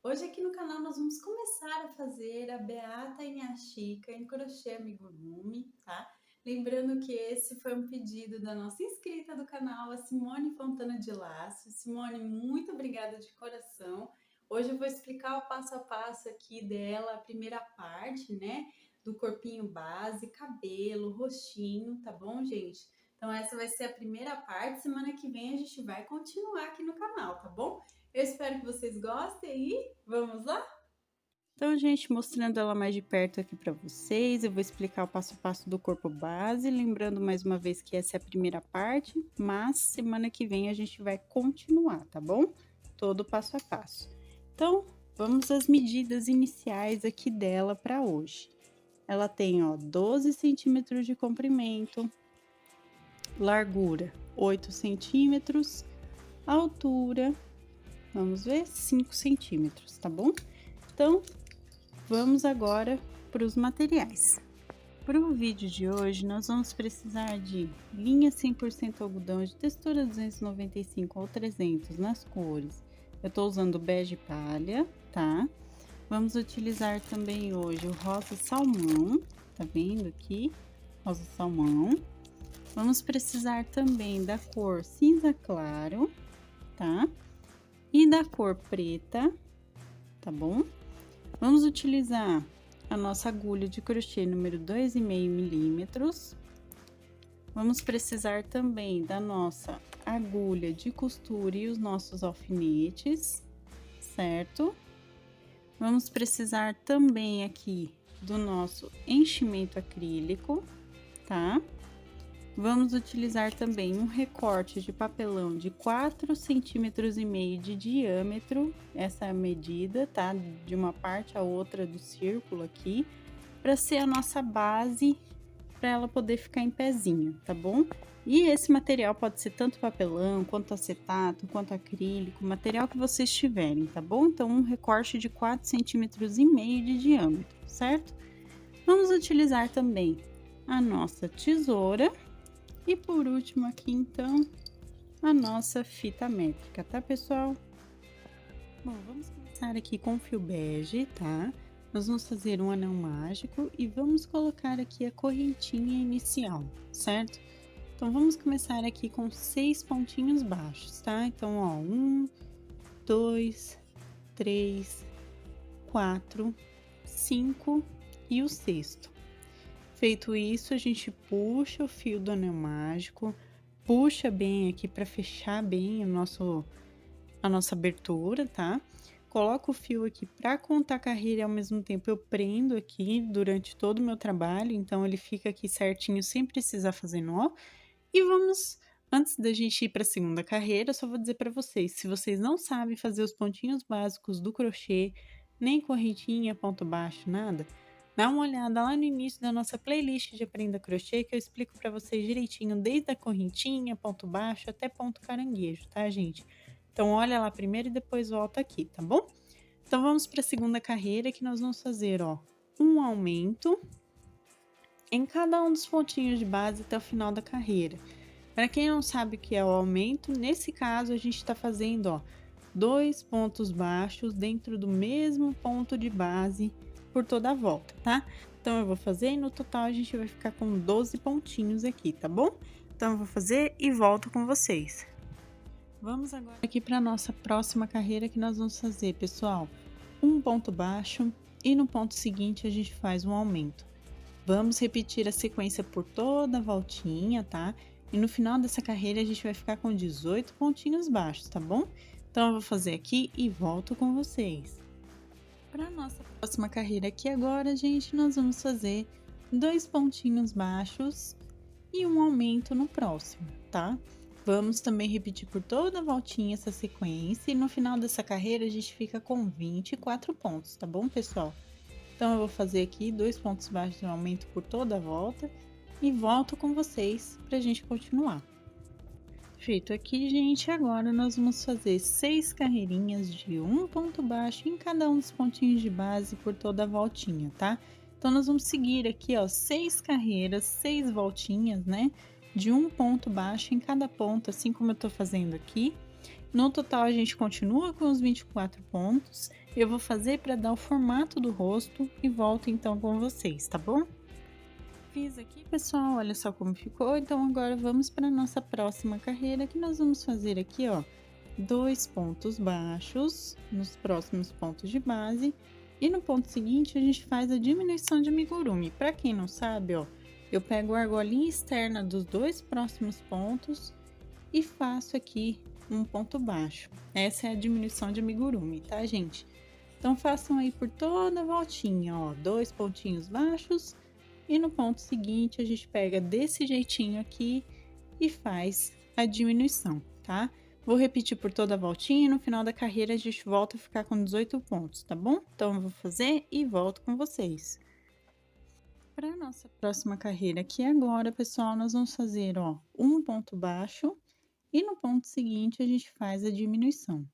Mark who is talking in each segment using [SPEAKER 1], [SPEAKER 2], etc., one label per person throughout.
[SPEAKER 1] Hoje aqui no canal nós vamos começar a fazer a Beata Inhaxica em crochê amigurumi, tá? Lembrando que esse foi um pedido da nossa inscrita do canal, a Simone Fontana de Laço. Simone, muito obrigada de coração. Hoje eu vou explicar o passo a passo aqui dela, a primeira parte, né? Do corpinho base, cabelo, rostinho, tá bom, gente? Então essa vai ser a primeira parte. Semana que vem a gente vai continuar aqui no canal, tá bom? Eu espero que vocês gostem e vamos lá? Então, gente, mostrando ela mais de perto aqui para vocês, eu vou explicar o passo a passo do corpo base, lembrando mais uma vez que essa é a primeira parte, mas semana que vem a gente vai continuar, tá bom? Todo o passo a passo. Então, vamos às medidas iniciais aqui dela para hoje. Ela tem, ó, 12 centímetros de comprimento, largura 8 centímetros, altura, vamos ver, 5 centímetros, tá bom? Então, vamos agora para os materiais. Para o vídeo de hoje, nós vamos precisar de linha 100% algodão de textura 295 ou 300 nas cores. Eu estou usando bege palha, tá? Vamos utilizar também hoje o rosa salmão, tá vendo aqui? Rosa salmão. Vamos precisar também da cor cinza claro, tá? E da cor preta, tá bom? Vamos utilizar a nossa agulha de crochê número 2,5 milímetros. Vamos precisar também da nossa agulha de costura e os nossos alfinetes, certo? Vamos precisar também aqui do nosso enchimento acrílico, tá? Vamos utilizar também um recorte de papelão de 4,5 centímetros de diâmetro, essa é a medida, tá? De uma parte a outra do círculo aqui, para ser a nossa base, para ela poder ficar em pezinho, tá bom? E esse material pode ser tanto papelão, quanto acetato, quanto acrílico, material que vocês tiverem, tá bom? Então, um recorte de 4,5 centímetros de diâmetro, certo? Vamos utilizar também a nossa tesoura. E por último aqui, então, a nossa fita métrica, tá, pessoal? Bom, vamos começar aqui com fio bege, tá? Nós vamos fazer um anel mágico e vamos colocar aqui a correntinha inicial, certo? Então, vamos começar aqui com 6 pontinhos baixos, tá? Então, ó, 1, 2, 3, 4, 5 e o sexto. Feito isso, a gente puxa o fio do anel mágico, puxa bem aqui para fechar bem a nossa abertura, tá? Coloco o fio aqui para contar a carreira e ao mesmo tempo eu prendo aqui durante todo o meu trabalho, então ele fica aqui certinho sem precisar fazer nó. E vamos, antes da gente ir para a segunda carreira, só vou dizer para vocês, se vocês não sabem fazer os pontinhos básicos do crochê, nem correntinha, ponto baixo, nada, dá uma olhada lá no início da nossa playlist de Aprenda Crochê, que eu explico para vocês direitinho, desde a correntinha, ponto baixo, até ponto caranguejo, tá, gente? Então, olha lá primeiro e depois volta aqui, tá bom? Então, vamos para a segunda carreira, que nós vamos fazer, ó, um aumento em cada um dos pontinhos de base até o final da carreira. Para quem não sabe o que é o aumento, nesse caso, a gente está fazendo, ó, 2 pontos baixos dentro do mesmo ponto de base por toda a volta, tá? Então, eu vou fazer e no total a gente vai ficar com 12 pontinhos aqui, tá bom? Então, eu vou fazer e volto com vocês. Vamos agora aqui para nossa próxima carreira que nós vamos fazer, pessoal. Um ponto baixo e no ponto seguinte a gente faz um aumento. Vamos repetir a sequência por toda a voltinha, tá? E no final dessa carreira a gente vai ficar com 18 pontinhos baixos, tá bom? Então, eu vou fazer aqui e volto com vocês. Para nossa próxima carreira aqui agora, gente, nós vamos fazer 2 pontinhos baixos e um aumento no próximo, tá? Vamos também repetir por toda a voltinha essa sequência e no final dessa carreira a gente fica com 24 pontos, tá bom, pessoal? Então, eu vou fazer aqui 2 pontos baixos de aumento por toda a volta e volto com vocês para a gente continuar. Feito aqui, gente, agora nós vamos fazer 6 carreirinhas de um ponto baixo em cada um dos pontinhos de base por toda a voltinha, tá? Então, nós vamos seguir aqui, ó, 6 carreiras, 6 voltinhas, né? De um ponto baixo em cada ponto, assim como eu tô fazendo aqui. No total, a gente continua com os 24 pontos Eu vou fazer para dar o formato do rosto e volto então com vocês, tá bom? Fiz aqui, pessoal, olha só como ficou. Então agora vamos para nossa próxima carreira, que nós vamos fazer aqui, ó, 2 pontos baixos nos próximos pontos de base, e no ponto seguinte a gente faz a diminuição de amigurumi. Para quem não sabe, ó, eu pego a argolinha externa dos 2 próximos pontos e faço aqui um ponto baixo. Essa é a diminuição de amigurumi, tá, gente? Então façam aí por toda a voltinha, ó, 2 pontinhos baixos, e no ponto seguinte a gente pega desse jeitinho aqui e faz a diminuição, tá? Vou repetir por toda a voltinha e no final da carreira a gente volta a ficar com 18 pontos, tá bom? Então eu vou fazer e volto com vocês. Para nossa próxima carreira aqui agora, pessoal, nós vamos fazer, ó, um ponto baixo e no ponto seguinte a gente faz a diminuição.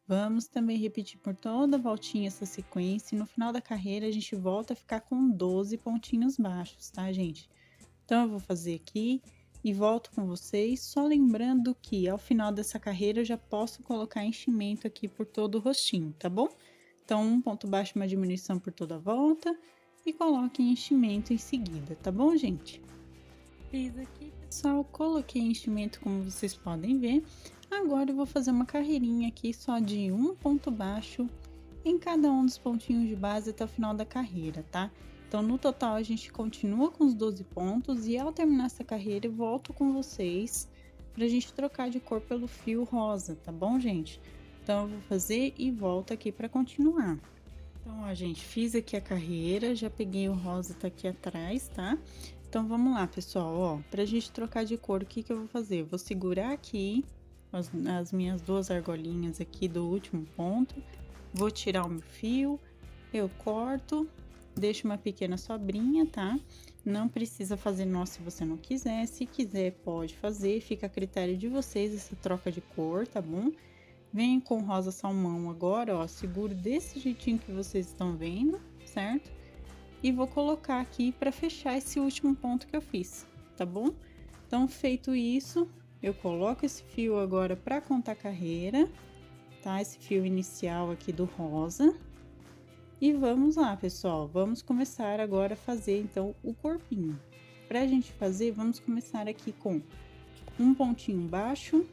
[SPEAKER 1] Vamos também repetir por toda a voltinha essa sequência e no final da carreira a gente volta a ficar com 12 pontinhos baixos, tá, gente? Então eu vou fazer aqui e volto com vocês, só lembrando que ao final dessa carreira eu já posso colocar enchimento aqui por todo o rostinho, tá bom? Então um ponto baixo, uma diminuição por toda a volta e coloque enchimento em seguida, tá bom, gente? Fiz aqui, pessoal, coloquei enchimento como vocês podem ver. Agora eu vou fazer uma carreirinha aqui só de um ponto baixo em cada um dos pontinhos de base até o final da carreira, tá? Então, no total, a gente continua com os 12 pontos e ao terminar essa carreira, eu volto com vocês pra gente trocar de cor pelo fio rosa, tá bom, gente? Então, eu vou fazer e volto aqui pra continuar. Então, ó, gente, fiz aqui a carreira, já peguei o rosa, tá aqui atrás, tá? Então, vamos lá, pessoal, ó, pra gente trocar de cor, o que que eu vou fazer? Eu vou segurar aqui as minhas 2 argolinhas aqui do último ponto, vou tirar o meu fio, eu corto, deixo uma pequena sobrinha, tá? Não precisa fazer nó se você não quiser, se quiser pode fazer, fica a critério de vocês essa troca de cor, tá bom? Venho com rosa salmão agora, ó, seguro desse jeitinho que vocês estão vendo, certo? E vou colocar aqui para fechar esse último ponto que eu fiz, tá bom? Então, feito isso, eu coloco esse fio agora para contar carreira, tá? Esse fio inicial aqui do rosa. E vamos lá, pessoal, vamos começar agora a fazer, então, o corpinho. Pra gente fazer, vamos começar aqui com um pontinho baixo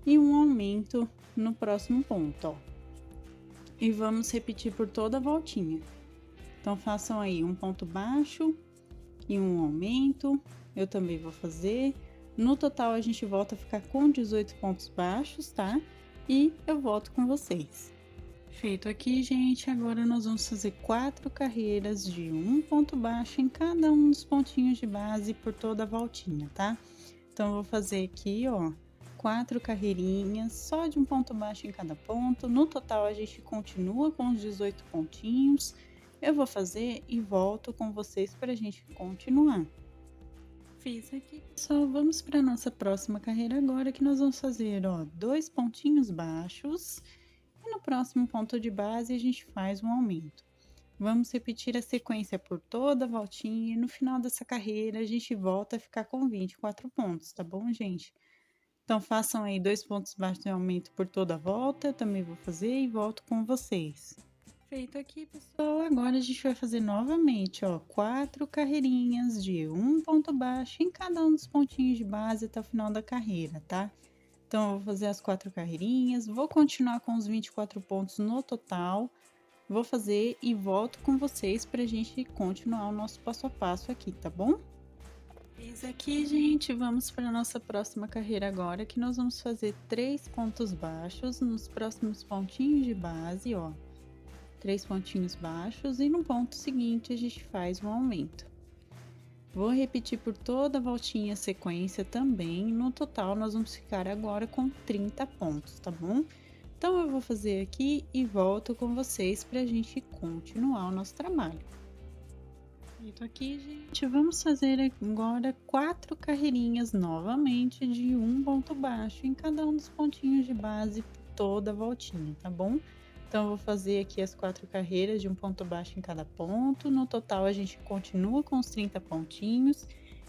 [SPEAKER 1] e um aumento no próximo ponto, ó. E vamos repetir por toda a voltinha. Então, façam aí um ponto baixo e um aumento, eu também vou fazer. No total, a gente volta a ficar com 18 pontos baixos, tá? E eu volto com vocês. Feito aqui, gente, agora nós vamos fazer 4 carreiras de um ponto baixo em cada um dos pontinhos de base por toda a voltinha, tá? Então, eu vou fazer aqui, ó, 4 carreirinhas, só de um ponto baixo em cada ponto. No total, a gente continua com os 18 pontinhos. Eu vou fazer e volto com vocês para a gente continuar. Fiz aqui, pessoal, vamos para nossa próxima carreira agora, que nós vamos fazer, ó, 2 pontinhos baixos. E no próximo ponto de base, a gente faz um aumento. Vamos repetir a sequência por toda a voltinha e no final dessa carreira, a gente volta a ficar com 24 pontos, tá bom, gente? Então, façam aí 2 pontos baixos de aumento por toda a volta, eu também vou fazer e volto com vocês. Feito aqui, pessoal, agora a gente vai fazer novamente, ó, 4 carreirinhas de um ponto baixo em cada um dos pontinhos de base até o final da carreira, tá? Então, eu vou fazer as 4 carreirinhas, vou continuar com os 24 pontos no total, vou fazer e volto com vocês pra gente continuar o nosso passo a passo aqui, tá bom? Eis aqui, gente, vamos para nossa próxima carreira agora, que nós vamos fazer 3 pontos baixos nos próximos pontinhos de base, ó. 3 pontinhos baixos e no ponto seguinte a gente faz um aumento. Vou repetir por toda a voltinha a sequência também, no total nós vamos ficar agora com 30 pontos, tá bom? Então eu vou fazer aqui e volto com vocês para a gente continuar o nosso trabalho. Feito aqui, gente, vamos fazer agora 4 carreirinhas novamente de um ponto baixo em cada um dos pontinhos de base por toda a voltinha, tá bom? Então, eu vou fazer aqui as 4 carreiras de um ponto baixo em cada ponto. No total, a gente continua com os 30 pontinhos.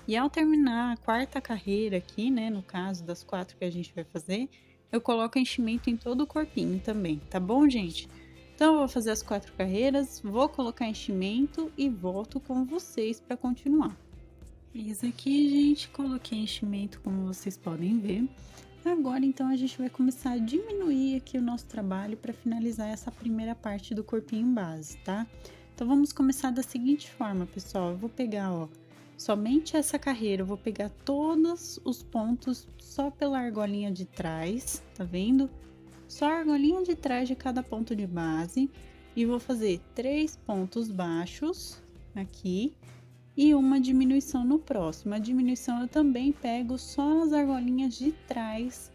[SPEAKER 1] E ao terminar a quarta carreira aqui, né, no caso das 4 que a gente vai fazer, eu coloco enchimento em todo o corpinho também, tá bom, gente? Então, eu vou fazer as 4 carreiras, vou colocar enchimento e volto com vocês para continuar. Fiz aqui, gente, coloquei enchimento, como vocês podem ver. Agora, então, a gente vai começar a diminuir aqui o nosso trabalho para finalizar essa primeira parte do corpinho base, tá? Então, vamos começar da seguinte forma, pessoal. Eu vou pegar, ó, somente essa carreira, eu vou pegar todos os pontos só pela argolinha de trás, tá vendo? Só a argolinha de trás de cada ponto de base e vou fazer 3 pontos baixos aqui e uma diminuição no próximo. A diminuição eu também pego só as argolinhas de trás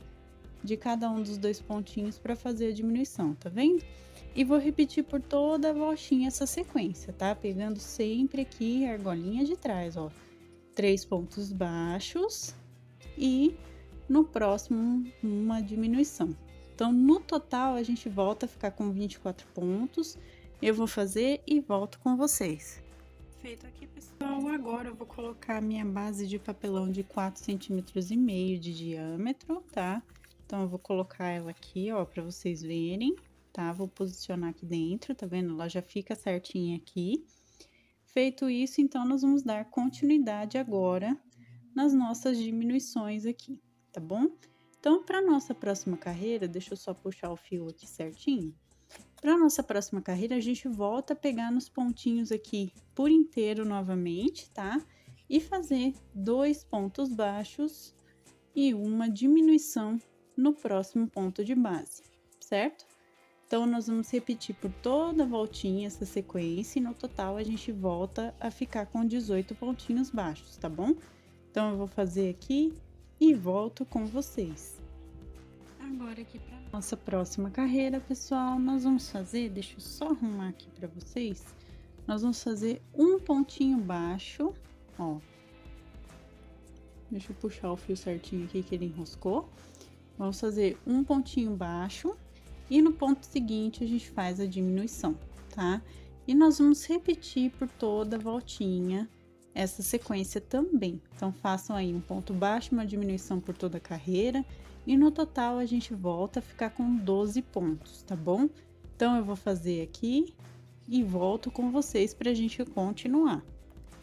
[SPEAKER 1] de cada um dos 2 pontinhos para fazer a diminuição, tá vendo? E vou repetir por toda a voltinha essa sequência, tá? Pegando sempre aqui a argolinha de trás, ó. 3 pontos baixos e no próximo uma diminuição. Então, no total, a gente volta a ficar com 24 pontos. Eu vou fazer e volto com vocês. Feito aqui, pessoal, agora eu vou colocar a minha base de papelão de 4,5 cm de diâmetro, tá? Então, eu vou colocar ela aqui, ó, para vocês verem, tá? Vou posicionar aqui dentro, tá vendo? Ela já fica certinha aqui. Feito isso, então, nós vamos dar continuidade agora nas nossas diminuições aqui, tá bom? Então, para nossa próxima carreira, deixa eu só puxar o fio aqui certinho. Para nossa próxima carreira, a gente volta a pegar nos pontinhos aqui por inteiro novamente, tá? E fazer 2 pontos baixos e uma diminuição no próximo ponto de base, certo? Então, nós vamos repetir por toda a voltinha essa sequência e no total a gente volta a ficar com 18 pontinhos baixos, tá bom? Então, eu vou fazer aqui e volto com vocês. Agora aqui para nossa próxima carreira, pessoal, nós vamos fazer, deixa eu só arrumar aqui para vocês, nós vamos fazer um pontinho baixo, ó. Deixa eu puxar o fio certinho aqui que ele enroscou. Vamos fazer um pontinho baixo e no ponto seguinte a gente faz a diminuição, tá? E nós vamos repetir por toda a voltinha essa sequência também. Então, façam aí um ponto baixo, uma diminuição por toda a carreira e no total a gente volta a ficar com 12 pontos, tá bom? Então, eu vou fazer aqui e volto com vocês para a gente continuar.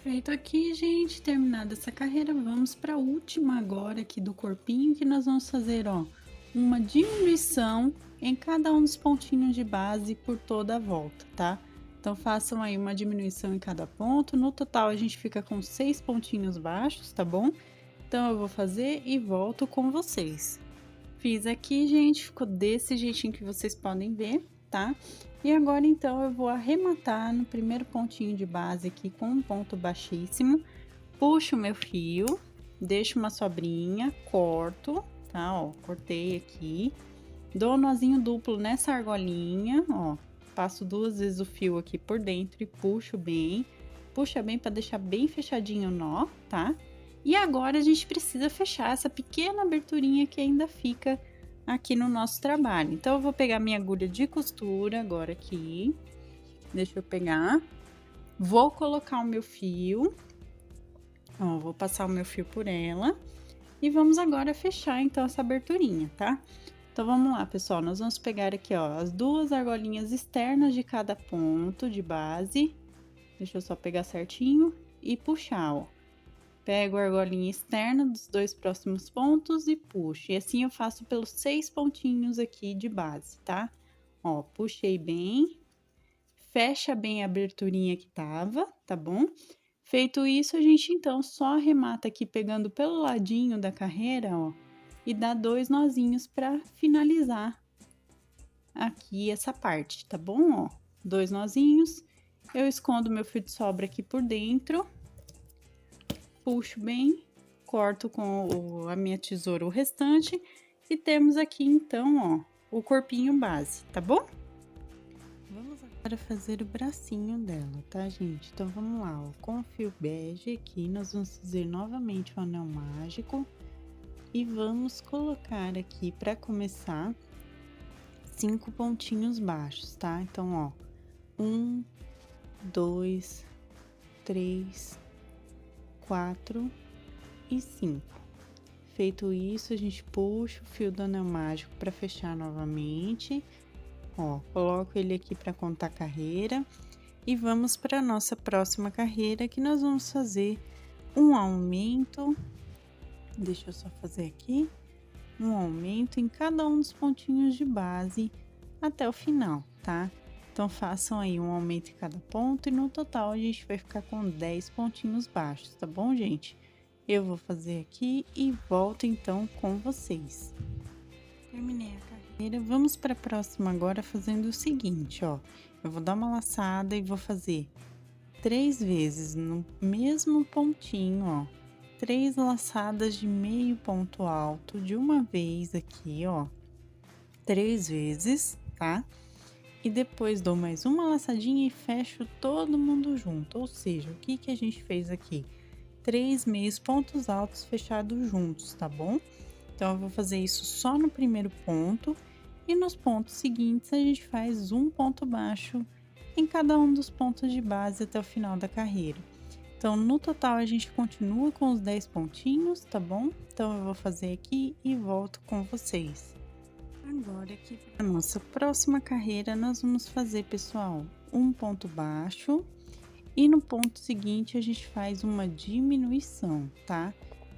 [SPEAKER 1] Feito aqui, gente, terminada essa carreira, vamos para a última agora aqui do corpinho, que nós vamos fazer, ó, uma diminuição em cada um dos pontinhos de base por toda a volta, tá? Então, façam aí uma diminuição em cada ponto. No total, a gente fica com 6 pontinhos baixos, tá bom? Então, eu vou fazer e volto com vocês. Fiz aqui, gente, ficou desse jeitinho que vocês podem ver, tá? E agora, então, eu vou arrematar no primeiro pontinho de base aqui com um ponto baixíssimo. Puxo o meu fio, deixo uma sobrinha, corto, tá? Ó, cortei aqui. Dou um nozinho duplo nessa argolinha, ó. Passo 2 vezes o fio aqui por dentro e puxo bem. Puxa bem para deixar bem fechadinho o nó, tá? E agora a gente precisa fechar essa pequena aberturinha que ainda fica aqui no nosso trabalho. Então, eu vou pegar minha agulha de costura agora aqui. Deixa eu pegar. Vou colocar o meu fio. Ó, vou passar o meu fio por ela. E vamos agora fechar, então, essa aberturinha, tá? Então, vamos lá, pessoal. Nós vamos pegar aqui, ó, as 2 argolinhas externas de cada ponto de base. Deixa eu só pegar certinho e puxar, ó. Pego a argolinha externa dos 2 próximos pontos e puxo. E assim eu faço pelos 6 pontinhos aqui de base, tá? Ó, puxei bem. Fecha bem a aberturinha que tava, tá bom? Feito isso, a gente então só arremata aqui pegando pelo ladinho da carreira, ó. E dá 2 nozinhos para finalizar aqui essa parte, tá bom? Ó, 2 nozinhos. Eu escondo meu fio de sobra aqui por dentro. Puxo bem, corto com a minha tesoura o restante e temos aqui então, ó, o corpinho base, tá bom? Vamos agora fazer o bracinho dela, tá, gente? Então, vamos lá, ó, com o fio bege aqui, nós vamos fazer novamente o anel mágico e vamos colocar aqui, para começar, 5 pontinhos baixos, tá? Então, ó, 1, 2, 3, 4 e 5. Feito isso, a gente puxa o fio do anel mágico para fechar novamente. Ó, coloco ele aqui para contar carreira e vamos para nossa próxima carreira, que nós vamos fazer um aumento. Deixa eu só fazer aqui um aumento em cada um dos pontinhos de base até o final, tá? Então façam aí um aumento em cada ponto e no total a gente vai ficar com 10 pontinhos baixos, tá bom, gente? Eu vou fazer aqui e volto então com vocês. Terminei a carreira, vamos para a próxima agora fazendo o seguinte, ó. Eu vou dar uma laçada e vou fazer 3 vezes no mesmo pontinho, ó. 3 laçadas de meio ponto alto de uma vez aqui, ó. 3 vezes, tá? E depois dou mais uma laçadinha e fecho todo mundo junto. Ou seja, o que que a gente fez aqui? 3 meios pontos altos fechados juntos, tá bom? Então, eu vou fazer isso só no primeiro ponto e nos pontos seguintes a gente faz um ponto baixo em cada um dos pontos de base até o final da carreira. Então, no total a gente continua com os 10 pontinhos, tá bom? Então, eu vou fazer aqui e volto com vocês. Agora, aqui para a nossa próxima carreira, nós vamos fazer, pessoal, um ponto baixo e no ponto seguinte a gente faz uma diminuição, tá?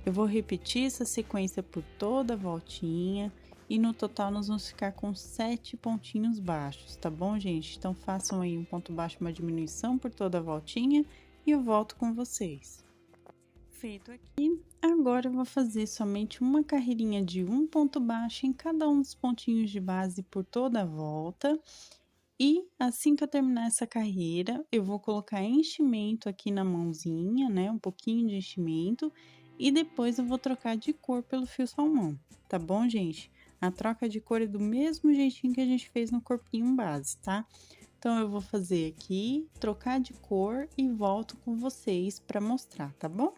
[SPEAKER 1] Eu vou repetir essa sequência por toda a voltinha e no total nós vamos ficar com 7 pontinhos baixos, tá bom, gente? Então, façam aí um ponto baixo, uma diminuição por toda a voltinha e eu volto com vocês. Feito aqui, agora eu vou fazer somente uma carreirinha de um ponto baixo em cada um dos pontinhos de base por toda a volta. E assim que eu terminar essa carreira, eu vou colocar enchimento aqui na mãozinha, né? Um pouquinho de enchimento. E depois eu vou trocar de cor pelo fio salmão, tá bom, gente? A troca de cor é do mesmo jeitinho que a gente fez no corpinho base, tá? Então, eu vou fazer aqui, trocar de cor e volto com vocês para mostrar, tá bom?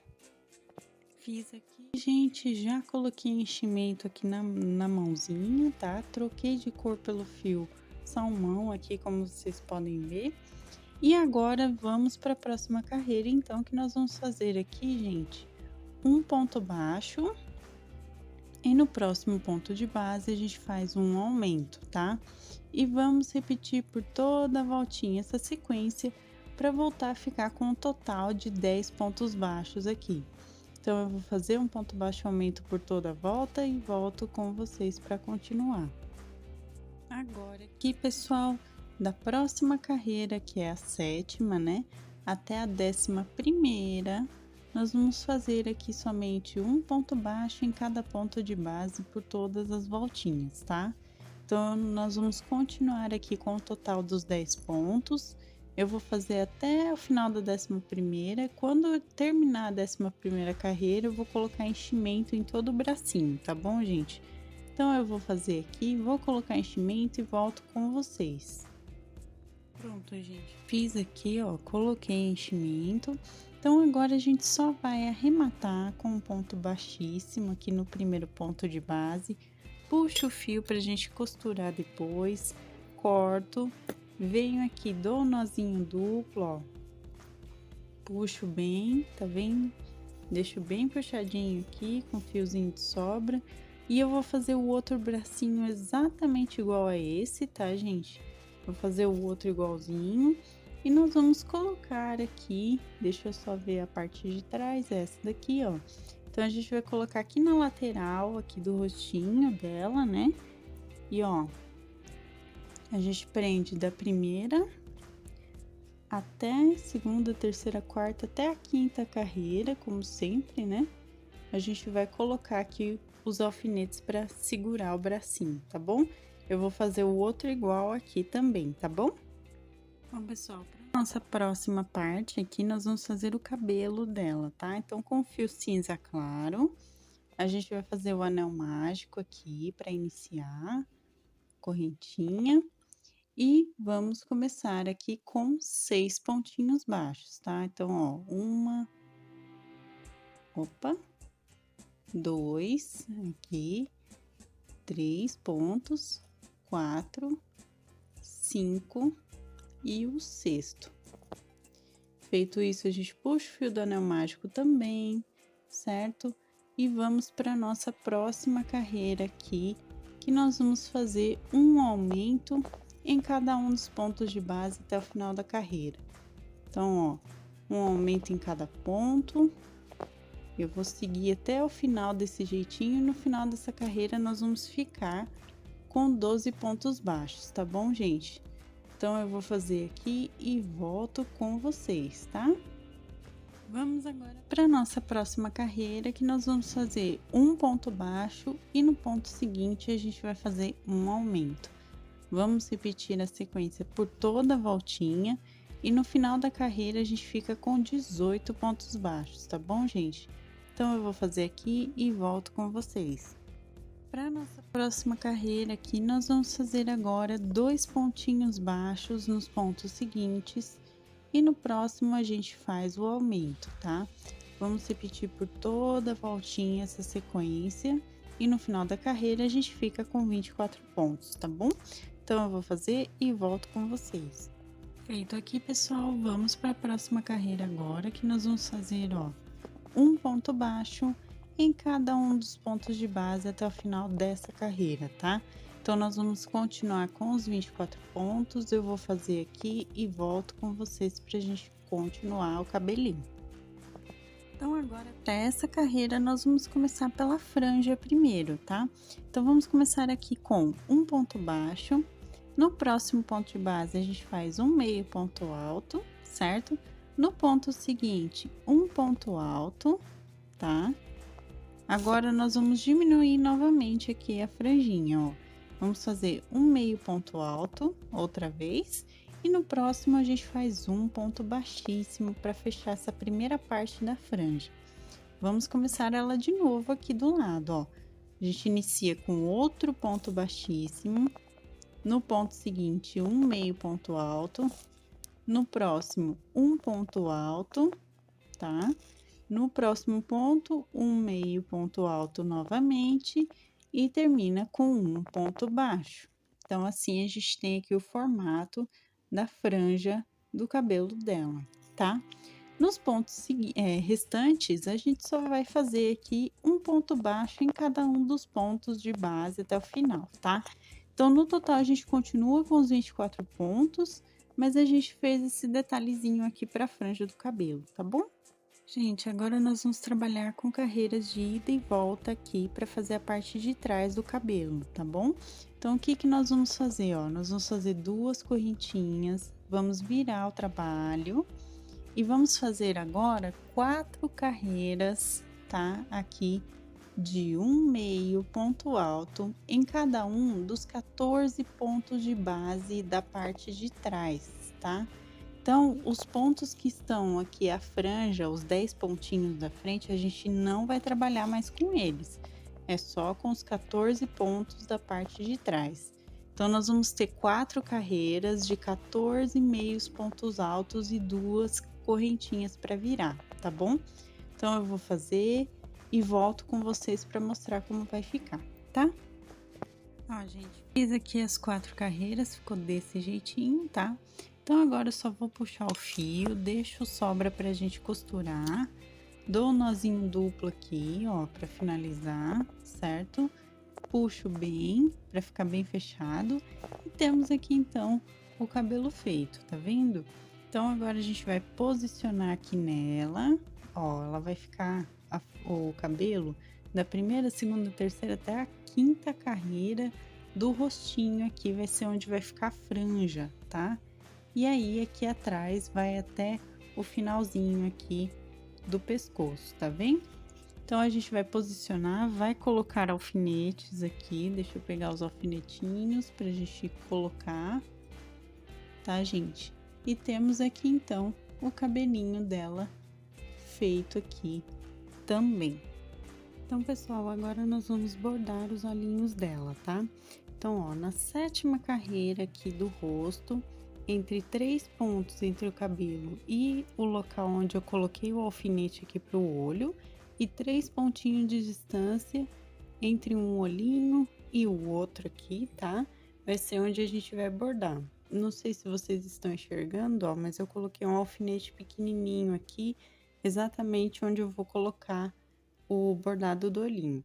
[SPEAKER 1] Fiz aqui, gente, já coloquei enchimento aqui na mãozinha, tá? Troquei de cor pelo fio salmão aqui, como vocês podem ver. E agora, vamos para a próxima carreira, então, que nós vamos fazer aqui, gente, um ponto baixo. E no próximo ponto de base, a gente faz um aumento, tá? E vamos repetir por toda a voltinha essa sequência para voltar a ficar com um total de 10 pontos baixos aqui. Então, eu vou fazer um ponto baixo aumento por toda a volta e volto com vocês para continuar. Agora aqui, pessoal, da próxima carreira, que é a 7ª, né? Até a 11ª, nós vamos fazer aqui somente um ponto baixo em cada ponto de base por todas as voltinhas, tá? Então, nós vamos continuar aqui com o total dos 10 pontos. Eu vou fazer até o final da 11ª. Quando eu terminar a 11ª carreira, eu vou colocar enchimento em todo o bracinho, tá bom, gente? Então, eu vou fazer aqui, vou colocar enchimento e volto com vocês. Pronto, gente. Fiz aqui, ó, coloquei enchimento. Então, agora a gente só vai arrematar com um ponto baixíssimo aqui no primeiro ponto de base. Puxo o fio pra gente costurar depois. Corto. Venho aqui, dou um nozinho duplo, ó. Puxo bem, tá vendo? Deixo bem puxadinho aqui, com fiozinho de sobra. E eu vou fazer o outro bracinho exatamente igual a esse, tá, gente? Vou fazer o outro igualzinho. E nós vamos colocar aqui, deixa eu só ver a parte de trás, essa daqui, ó. Então, a gente vai colocar aqui na lateral, aqui do rostinho dela, né? E, ó, a gente prende da primeira até segunda, terceira, quarta, até a 5ª carreira, como sempre, né? A gente vai colocar aqui os alfinetes para segurar o bracinho, tá bom? Eu vou fazer o outro igual aqui também, tá bom? Bom, pessoal, para nossa próxima parte aqui, nós vamos fazer o cabelo dela, tá? Então, com o fio cinza claro, a gente vai fazer o anel mágico aqui para iniciar, correntinha. E vamos começar aqui com 6 pontinhos baixos, tá? Então, ó, opa, 2 aqui, 3 pontos, 4, 5 e o sexto. Feito isso, a gente puxa o fio do anel mágico também, certo? E vamos para nossa próxima carreira aqui, que nós vamos fazer um aumento em cada um dos pontos de base até o final da carreira. Então, ó, um aumento em cada ponto. Eu vou seguir até o final desse jeitinho, e no final dessa carreira nós vamos ficar com 12 pontos baixos, tá bom, gente? Então, eu vou fazer aqui e volto com vocês, tá? Vamos agora para nossa próxima carreira, que nós vamos fazer um ponto baixo e no ponto seguinte a gente vai fazer um aumento. Vamos repetir a sequência por toda a voltinha e no final da carreira a gente fica com 18 pontos baixos, tá bom, gente? Então, eu vou fazer aqui e volto com vocês. Para nossa próxima carreira aqui, nós vamos fazer agora 2 pontinhos baixos nos pontos seguintes e no próximo a gente faz o aumento, tá? Vamos repetir por toda a voltinha essa sequência e no final da carreira a gente fica com 24 pontos, tá bom? Então, eu vou fazer e volto com vocês. Feito aqui, pessoal, vamos para a próxima carreira agora, que nós vamos fazer, ó, um ponto baixo em cada um dos pontos de base até o final dessa carreira, tá? Então, nós vamos continuar com os 24 pontos, eu vou fazer aqui e volto com vocês pra gente continuar o cabelinho. Então, agora, para essa carreira, nós vamos começar pela franja primeiro, tá? Então, vamos começar aqui com um ponto baixo. No próximo ponto de base, a gente faz um meio ponto alto, certo? No ponto seguinte, um ponto alto, tá? Agora, nós vamos diminuir novamente aqui a franjinha, ó. Vamos fazer um meio ponto alto, outra vez. E no próximo, a gente faz um ponto baixíssimo para fechar essa primeira parte da franja. Vamos começar ela de novo aqui do lado, ó. A gente inicia com outro ponto baixíssimo. No ponto seguinte, um meio ponto alto. No próximo, um ponto alto, tá? No próximo ponto, um meio ponto alto novamente e termina com um ponto baixo. Então, assim, a gente tem aqui o formato da franja do cabelo dela, tá? Nos pontos restantes, a gente só vai fazer aqui um ponto baixo em cada um dos pontos de base até o final, tá? Então, no total, a gente continua com os 24 pontos, mas a gente fez esse detalhezinho aqui para a franja do cabelo, tá bom? Gente, agora nós vamos trabalhar com carreiras de ida e volta aqui para fazer a parte de trás do cabelo, tá bom? Então, o que que nós vamos fazer, ó? Nós vamos fazer 2 correntinhas, vamos virar o trabalho e vamos fazer agora 4 carreiras, tá? Aqui de um meio ponto alto em cada um dos 14 pontos de base da parte de trás, tá? Então, os pontos que estão aqui a franja, os 10 pontinhos da frente, a gente não vai trabalhar mais com eles. É só com os 14 pontos da parte de trás. Então, nós vamos ter 4 carreiras de 14 meios pontos altos e 2 correntinhas para virar, tá bom? Então, eu vou fazer e volto com vocês para mostrar como vai ficar, tá? Ó, gente, fiz aqui as 4 carreiras, ficou desse jeitinho, tá? Então, agora eu só vou puxar o fio, deixo sobra pra gente costurar, dou um nozinho duplo aqui, ó, pra finalizar, certo? Puxo bem, pra ficar bem fechado. E temos aqui, então, o cabelo feito, tá vendo? Então, agora a gente vai posicionar aqui nela, ó, ela vai ficar o cabelo da primeira, segunda, terceira até a quinta carreira do rostinho aqui, vai ser onde vai ficar a franja, tá? E aí, aqui atrás, vai até o finalzinho aqui do pescoço, tá vendo? Então, a gente vai posicionar, vai colocar alfinetes aqui. Deixa eu pegar os alfinetinhos pra gente colocar, tá, gente? E temos aqui, então, o cabelinho dela feito aqui também. Então, pessoal, agora nós vamos bordar os olhinhos dela, tá? Então, ó, na 7ª carreira aqui do rosto, entre 3 pontos entre o cabelo e o local onde eu coloquei o alfinete aqui pro olho, e 3 pontinhos de distância entre um olhinho e o outro aqui, tá? Vai ser onde a gente vai bordar. Não sei se vocês estão enxergando, ó, mas eu coloquei um alfinete pequenininho aqui, exatamente onde eu vou colocar o bordado do olhinho.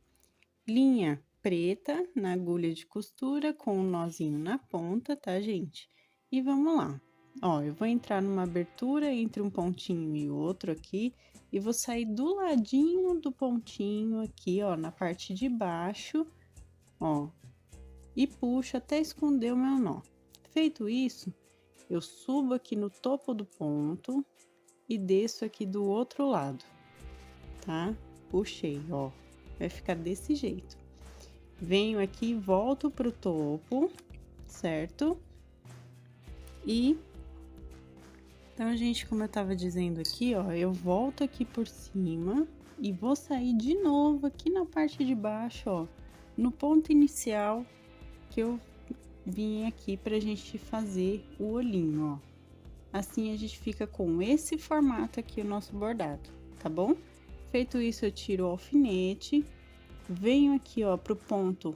[SPEAKER 1] Linha preta na agulha de costura com um nozinho na ponta, tá, gente? E vamos lá. Ó, eu vou entrar numa abertura entre um pontinho e outro aqui e vou sair do ladinho do pontinho aqui, ó, na parte de baixo, ó, e puxo até esconder o meu nó. Feito isso, eu subo aqui no topo do ponto e desço aqui do outro lado, tá? Puxei, ó, vai ficar desse jeito. Venho aqui, volto pro topo, certo? Então, gente, como eu tava dizendo aqui, ó, eu volto aqui por cima e vou sair de novo aqui na parte de baixo, ó, no ponto inicial que eu vim aqui pra gente fazer o olhinho, ó. Assim, a gente fica com esse formato aqui, o nosso bordado, tá bom? Feito isso, eu tiro o alfinete, venho aqui, ó, pro ponto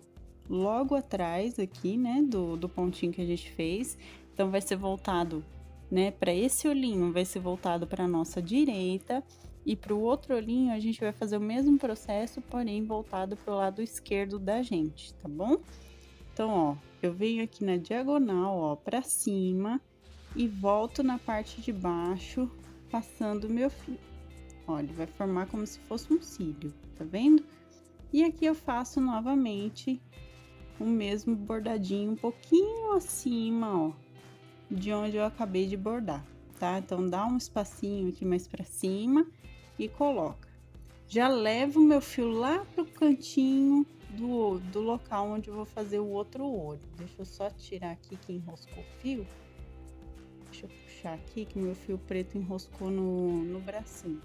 [SPEAKER 1] logo atrás aqui, né, do pontinho que a gente fez. Então, vai ser voltado, né, para esse olhinho, vai ser voltado para nossa direita. E para o outro olhinho, a gente vai fazer o mesmo processo, porém voltado para o lado esquerdo da gente, tá bom? Então, ó, eu venho aqui na diagonal, ó, para cima e volto na parte de baixo, passando o meu fio. Ó, ele vai formar como se fosse um cílio, tá vendo? E aqui eu faço novamente o mesmo bordadinho um pouquinho acima, ó, de onde eu acabei de bordar, tá? Então, dá um espacinho aqui mais pra cima e coloca. Já levo o meu fio lá pro cantinho do local onde eu vou fazer o outro olho. Deixa eu só tirar aqui que enroscou o fio. Deixa eu puxar aqui que meu fio preto enroscou no bracinho.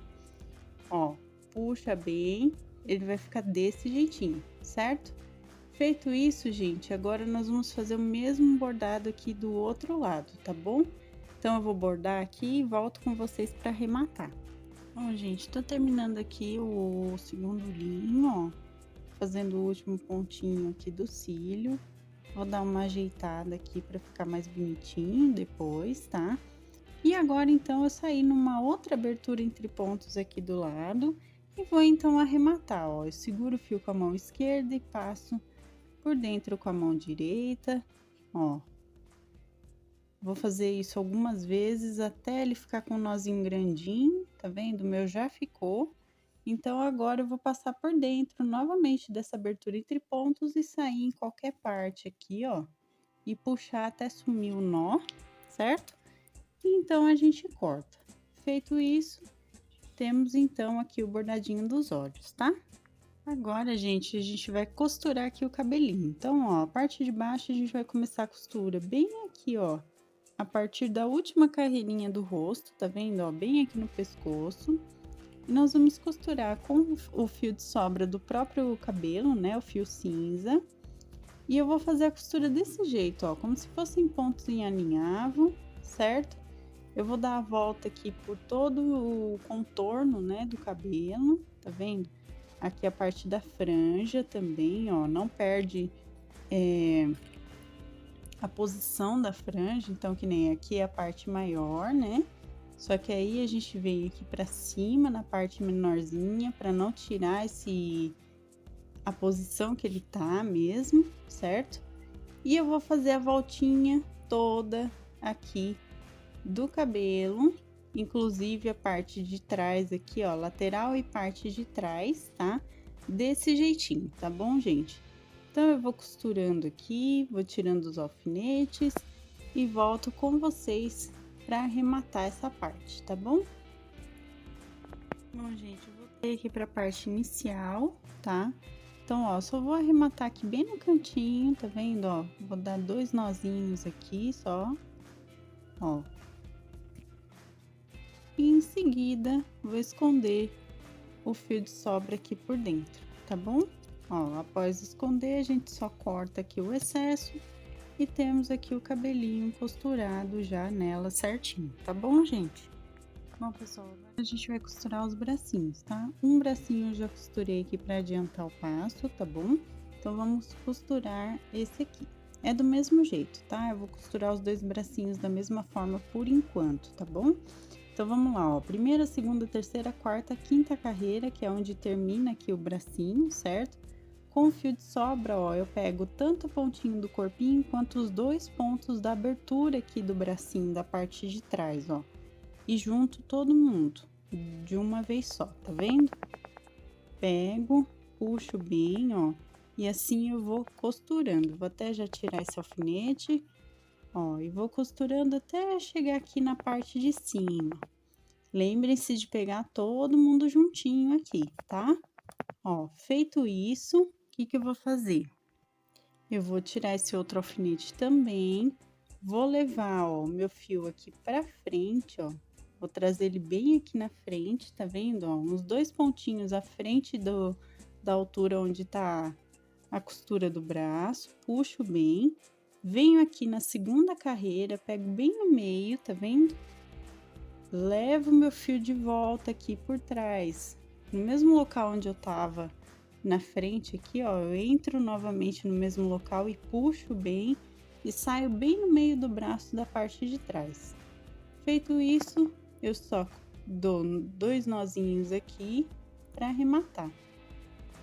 [SPEAKER 1] Ó, puxa bem, ele vai ficar desse jeitinho, certo? Feito isso, gente, agora nós vamos fazer o mesmo bordado aqui do outro lado, tá bom? Então, eu vou bordar aqui e volto com vocês para arrematar. Bom, gente, tô terminando aqui o segundo linho, ó, fazendo o último pontinho aqui do cílio. Vou dar uma ajeitada aqui para ficar mais bonitinho depois, tá? E agora, então, eu saí numa outra abertura entre pontos aqui do lado e vou, então, arrematar, ó. Eu seguro o fio com a mão esquerda e passo por dentro com a mão direita, ó. Vou fazer isso algumas vezes até ele ficar com um nozinho grandinho, tá vendo? O meu já ficou. Então, agora eu vou passar por dentro novamente dessa abertura entre pontos e sair em qualquer parte aqui, ó. E puxar até sumir o nó, certo? E então, a gente corta. Feito isso, temos então aqui o bordadinho dos olhos, tá? Agora, gente, a gente vai costurar aqui o cabelinho. Então, ó, a parte de baixo a gente vai começar a costura bem aqui, ó, a partir da última carreirinha do rosto, tá vendo, ó, bem aqui no pescoço. E nós vamos costurar com o fio de sobra do próprio cabelo, né, o fio cinza. E eu vou fazer a costura desse jeito, ó, como se fossem pontos em alinhavo, certo? Eu vou dar a volta aqui por todo o contorno, né, do cabelo, tá vendo? Aqui a parte da franja também, ó, não perde a posição da franja, então que nem aqui é a parte maior, né? Só que aí a gente vem aqui pra cima, na parte menorzinha, pra não tirar a posição que ele tá mesmo, certo? E eu vou fazer a voltinha toda aqui do cabelo, inclusive a parte de trás aqui, ó, lateral e parte de trás, tá? Desse jeitinho, tá bom, gente? Então, eu vou costurando aqui, vou tirando os alfinetes e volto com vocês para arrematar essa parte, tá bom? Bom, gente, eu voltei aqui para a parte inicial, tá? Então, ó, só vou arrematar aqui bem no cantinho, tá vendo, ó? Vou dar 2 nozinhos aqui só, ó. E em seguida, vou esconder o fio de sobra aqui por dentro, tá bom? Ó, após esconder, a gente só corta aqui o excesso e temos aqui o cabelinho costurado já nela certinho, tá bom, gente? Bom, pessoal, agora a gente vai costurar os bracinhos, tá? Um bracinho eu já costurei aqui para adiantar o passo, tá bom? Então, vamos costurar esse aqui. É do mesmo jeito, tá? Eu vou costurar os 2 bracinhos da mesma forma por enquanto, tá bom? Então, vamos lá, ó. Primeira, segunda, terceira, quarta, quinta carreira, que é onde termina aqui o bracinho, certo? Com o fio de sobra, ó, eu pego tanto o pontinho do corpinho quanto os 2 pontos da abertura aqui do bracinho, da parte de trás, ó. E junto todo mundo, de uma vez só, tá vendo? Pego, puxo bem, ó, e assim eu vou costurando. Vou até já tirar esse alfinete, ó, e vou costurando até chegar aqui na parte de cima. Lembrem-se de pegar todo mundo juntinho aqui, tá? Ó, feito isso, o que que eu vou fazer? Eu vou tirar esse outro alfinete também, vou levar, ó, o meu fio aqui pra frente, ó. Vou trazer ele bem aqui na frente, tá vendo, ó? Uns 2 pontinhos à frente da altura onde tá a costura do braço, puxo bem, venho aqui na segunda carreira, pego bem no meio, tá vendo? Levo meu fio de volta aqui por trás, no mesmo local onde eu tava na frente aqui, ó, eu entro novamente no mesmo local e puxo bem e saio bem no meio do braço da parte de trás. Feito isso, eu só dou 2 nozinhos aqui para arrematar.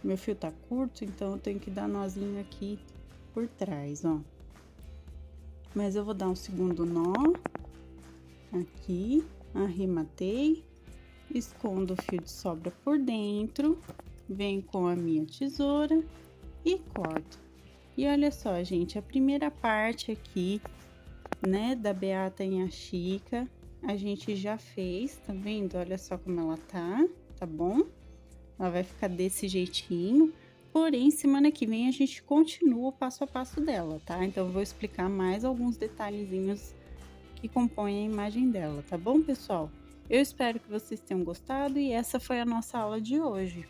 [SPEAKER 1] Meu fio tá curto, então eu tenho que dar nozinho aqui por trás, ó. Mas eu vou dar um segundo nó aqui, arrematei, escondo o fio de sobra por dentro, venho com a minha tesoura e corto. E olha só, gente, a primeira parte aqui, né, da beata Inhaxica, a gente já fez, tá vendo? Olha só como ela tá bom? Ela vai ficar desse jeitinho, porém, semana que vem a gente continua o passo a passo dela, tá? Então, eu vou explicar mais alguns detalhezinhos que compõem a imagem dela, tá bom, pessoal? Eu espero que vocês tenham gostado e essa foi a nossa aula de hoje.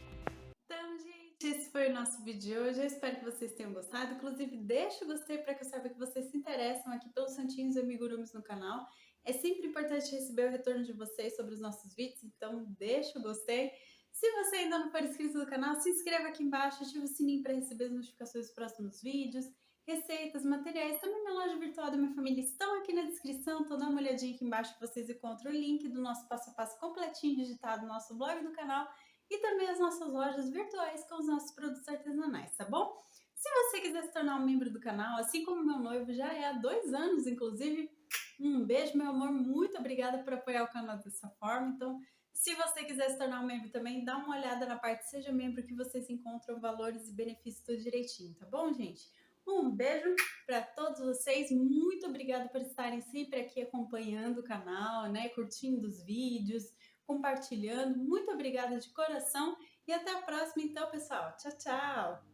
[SPEAKER 1] Então, gente, esse foi o nosso vídeo de hoje. Eu espero que vocês tenham gostado. Inclusive, deixa o gostei para que eu saiba que vocês se interessam aqui pelos santinhos e amigurumis no canal. É sempre importante receber o retorno de vocês sobre os nossos vídeos, então deixa o gostei. Se você ainda não for inscrito no canal, se inscreva aqui embaixo, ative o sininho para receber as notificações dos próximos vídeos, receitas, materiais. Também minha loja virtual da minha família estão aqui na descrição, então dá uma olhadinha aqui embaixo que vocês encontram o link do nosso passo a passo completinho digitado no nosso blog do canal e também as nossas lojas virtuais com os nossos produtos artesanais, tá bom? Se você quiser se tornar um membro do canal, assim como meu noivo já é há 2 anos, inclusive, um beijo, meu amor, muito obrigada por apoiar o canal dessa forma. Então, se você quiser se tornar um membro também, dá uma olhada na parte Seja Membro que vocês encontram valores e benefícios tudo direitinho, tá bom, gente? Um beijo para todos vocês, muito obrigada por estarem sempre aqui acompanhando o canal, né, curtindo os vídeos, compartilhando. Muito obrigada de coração e até a próxima então, pessoal. Tchau, tchau!